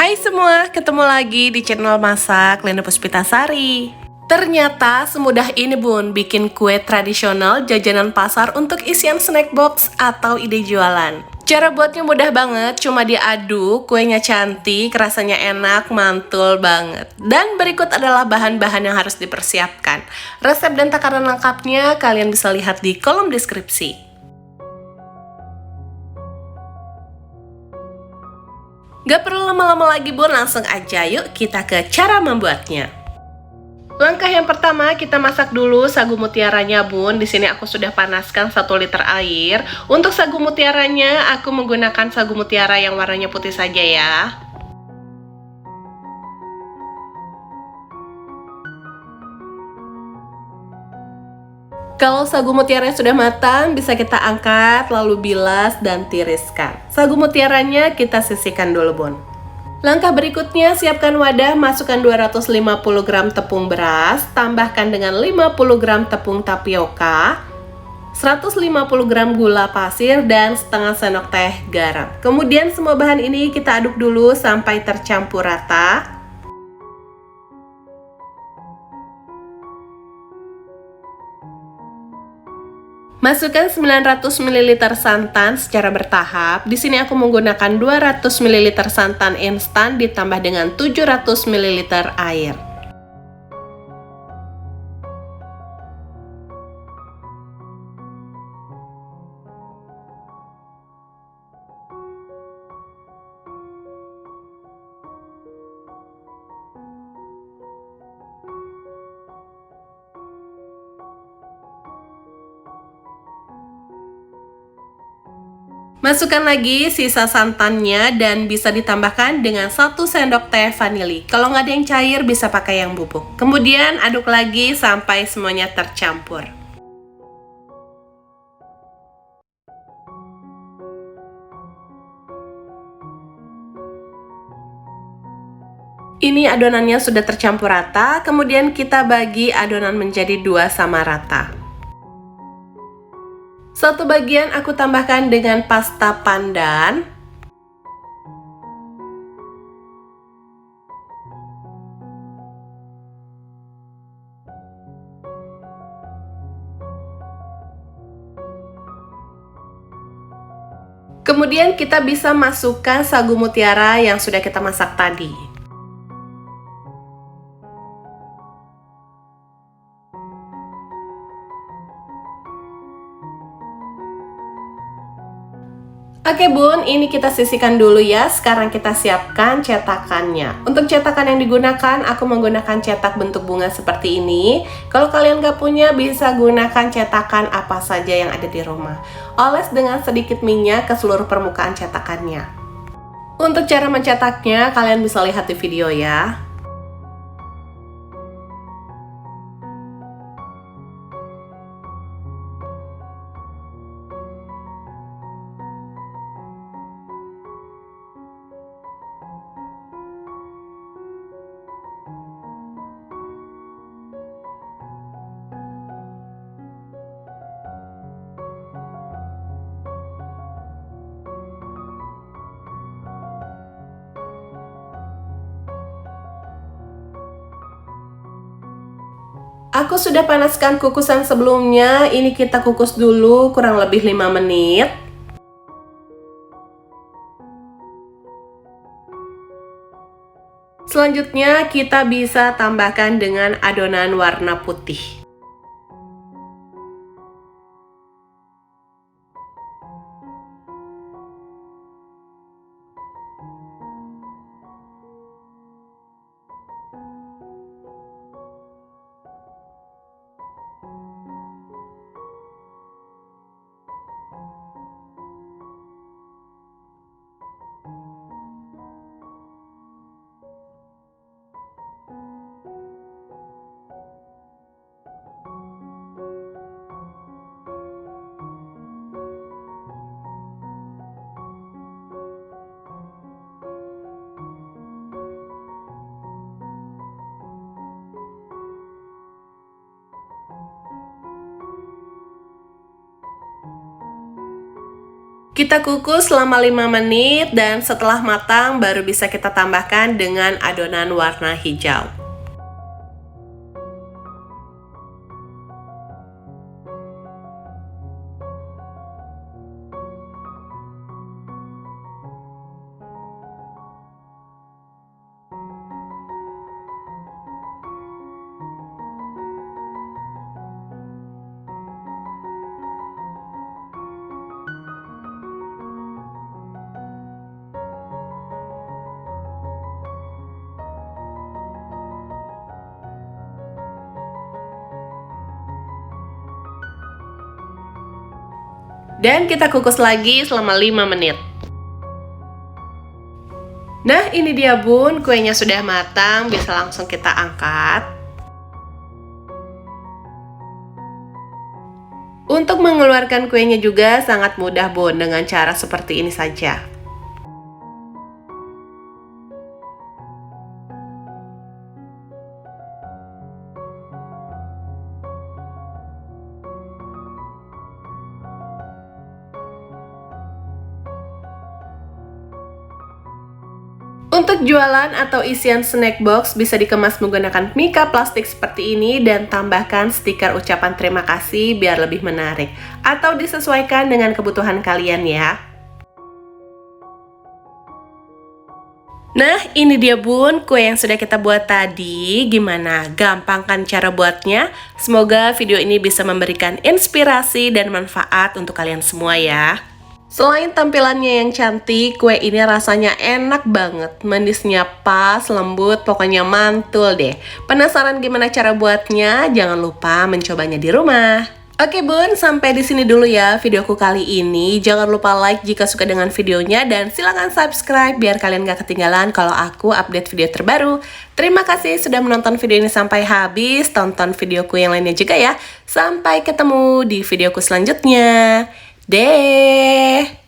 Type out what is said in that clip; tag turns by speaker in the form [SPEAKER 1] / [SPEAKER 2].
[SPEAKER 1] Hai semua, ketemu lagi di channel Masak Lena Puspitasari. Ternyata semudah ini bun, bikin kue tradisional jajanan pasar untuk isian snack box atau ide jualan. Cara buatnya mudah banget, cuma diaduk, kuenya cantik, rasanya enak, mantul banget. Dan berikut adalah bahan-bahan yang harus dipersiapkan. Resep dan takaran lengkapnya kalian bisa lihat di kolom deskripsi. Gak perlu lama-lama lagi bun, langsung aja yuk kita ke cara membuatnya. Langkah yang pertama, kita masak dulu sagu mutiaranya bun. Di sini aku sudah panaskan 1 liter air. Untuk sagu mutiaranya aku menggunakan sagu mutiara yang warnanya putih saja ya. Kalau sagu mutiaranya sudah matang, bisa kita angkat, lalu bilas dan tiriskan. Sagu mutiaranya kita sisihkan dulu bun. Langkah berikutnya, siapkan wadah, masukkan 250 gram tepung beras, tambahkan dengan 50 gram tepung tapioka, 150 gram gula pasir, dan setengah sendok teh garam. Kemudian semua bahan ini kita aduk dulu sampai tercampur rata. Masukkan 900 ml santan secara bertahap. Di sini aku menggunakan 200 ml santan instan ditambah dengan 700 ml air. Masukkan lagi sisa santannya dan bisa ditambahkan dengan 1 sendok teh vanili. Kalau nggak ada yang cair bisa pakai yang bubuk. Kemudian aduk lagi sampai semuanya tercampur. Ini adonannya sudah tercampur rata, kemudian kita bagi adonan menjadi 2 sama rata. Satu bagian aku tambahkan dengan pasta pandan. Kemudian kita bisa masukkan sagu mutiara yang sudah kita masak tadi. Oke bun, ini kita sisihkan dulu ya. Sekarang kita siapkan cetakannya. Untuk cetakan yang digunakan, aku menggunakan cetak bentuk bunga seperti ini. Kalau kalian gak punya, bisa gunakan cetakan apa saja yang ada di rumah. Oles dengan sedikit minyak ke seluruh permukaan cetakannya. Untuk cara mencetaknya, kalian bisa lihat di video ya. Aku sudah panaskan kukusan sebelumnya. Ini kita kukus dulu kurang lebih 5 menit. Selanjutnya kita bisa tambahkan dengan adonan warna putih. Kita kukus selama 5 menit dan setelah matang baru bisa kita tambahkan dengan adonan warna hijau. Dan kita kukus lagi selama 5 menit. Nah, ini dia bun, kuenya sudah matang, bisa langsung kita angkat. Untuk mengeluarkan kuenya juga sangat mudah bun, dengan cara seperti ini saja. Untuk jualan atau isian snack box bisa dikemas menggunakan mika plastik seperti ini dan tambahkan stiker ucapan terima kasih biar lebih menarik. Atau disesuaikan dengan kebutuhan kalian ya. Nah, ini dia bun, kue yang sudah kita buat tadi. Gimana? Gampang kan cara buatnya? Semoga video ini bisa memberikan inspirasi dan manfaat untuk kalian semua ya. Selain tampilannya yang cantik, kue ini rasanya enak banget. Manisnya pas, lembut, pokoknya mantul deh. Penasaran gimana cara buatnya? Jangan lupa mencobanya di rumah. Oke bun, sampai di sini dulu ya videoku kali ini. Jangan lupa like jika suka dengan videonya dan silakan subscribe biar kalian gak ketinggalan kalau aku update video terbaru. Terima kasih sudah menonton video ini sampai habis. Tonton videoku yang lainnya juga ya. Sampai ketemu di videoku selanjutnya. Deh.